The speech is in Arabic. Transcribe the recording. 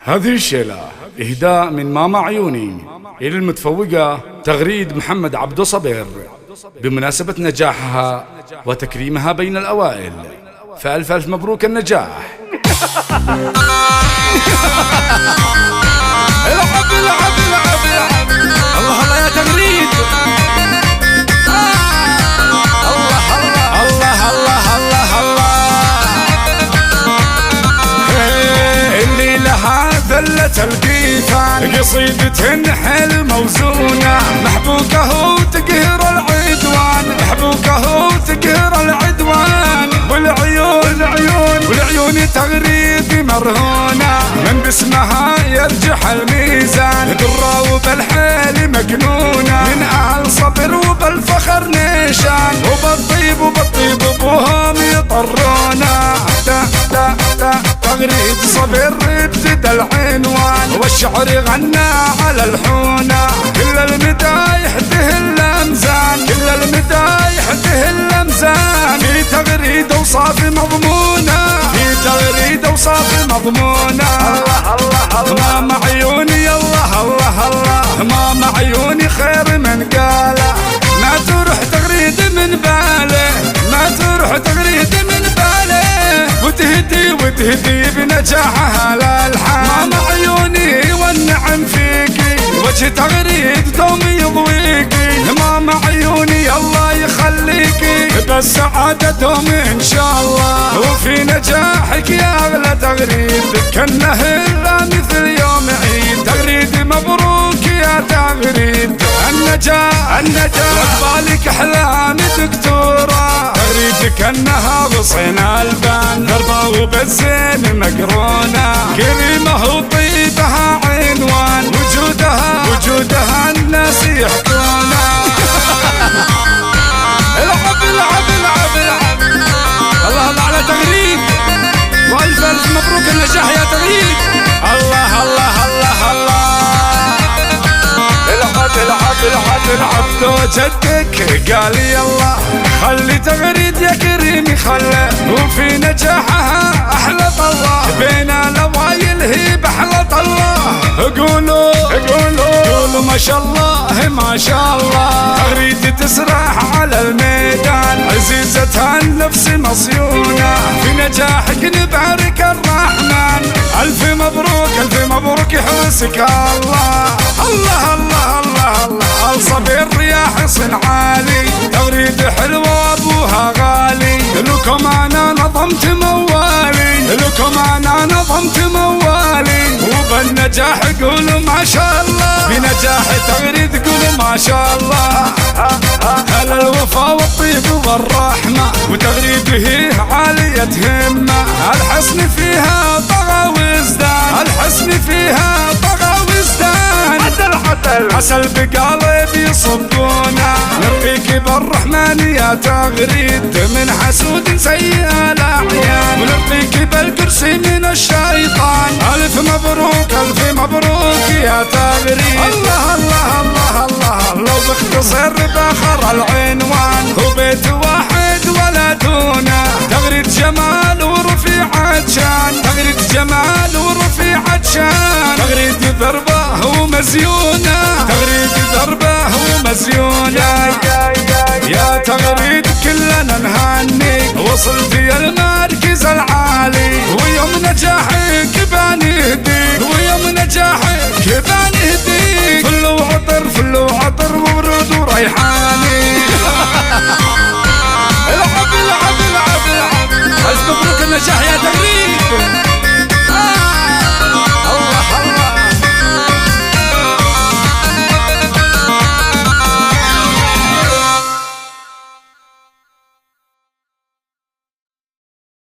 هذه الشيلة إهداء من ماما عيوني إلى المتفوقة تغريد محمد عبدو صبير بمناسبة نجاحها وتكريمها بين الأوائل، فألف ألف مبروك النجاح. العب العب العب العب الله الله يا تغريد. الله الله الله الله الله اللي لها ذلة القيثان قصيدة حل موزونة، محبوكه تقهر العدوان، محبوكه تقهر العدوان، والعيون تغريد مرهونة، من باسمها يرجح الميزان، درة وبالحيل مجنونة، من أهل صبر وبالفخر نيشان، وبالطيب ابوهم يطرونا. تغريد صبر ابتدى العنوان، والشعر غنى على الحونة، كل المدايح تهل الأمزان، كل المدايح تهل الأمزان، في تغريد أوصاف مضمونة، في تغريد أوصاف مضمونة. الله الله الله ماما عيوني الله الله الله ماما عيوني خير من قاله، ما تروح تغريد من باله، ما تروح تغريد من باله، وتهدي بنجاحها للحال. ماما عيوني والنعم فيكي، وجه تغريد دوم يضويكي، ماما عيوني الله يخليكي، بالسعادة دوم ان شاء الله، وفي نجاحك يا اغلى تغريد، كانه الا مثل يوم عيد. تغريد مبروك يا تغريد، النجاح وعقبالك احلام دكتورة، تغريد كانها غصين البان، ضربة وبالزين مقرونة، كريمة وطيبها عنوان، وجودها الناس يحكونا. العب العب العب العب الله الله على تغريد، والف الف مبروك النجاح يا تغريد. الله الله الله الله العب لو جدك قال يلا خلي تغريد يا كريمي خله، وفي نجاحها احلى طله، بين الاوائل هي بحلى طله. قولوا ما شاء الله ما شاء الله، تغريد تسرح على الميدان، عزيزتها النفس مصيونه، في نجاحك نبارك الرحمن، الف مبروك يحرسك الله. الله الله الله الله صبر يا حصن عالي، تغريد حلوة وابوها غالي، لكم انا نظمت موالي، لكم انا نظمت موالي، وبالنجاح قولوا ما شاء الله، بنجاح تغريد قولوا ما شاء الله. هلا الوفا والطيب والرحمة، وتغريد هي عالية همة، الحسن فيها طغى وازدان، الحسن فيها طغى وازدان، عسل بقلبي يصبونا، نرقيك بالرحمن يا تغريد، من حسود سيء الاعيان، ونرقيك بالكرسي من الشيطان، الف مبروك يا تغريد. الله الله الله الله لو باختصر باخر العنوان، هو بيت واحد ولا دونه، تغريد جمال ورفيعة شان، تغريد جمال ورفيعة شان، تغريد ضربه ومزيونه، تغريد ضربه ومزيونه. يا تغريد كلنا نهنيك، وصلت يا المركز العالي، ويوم نجاحك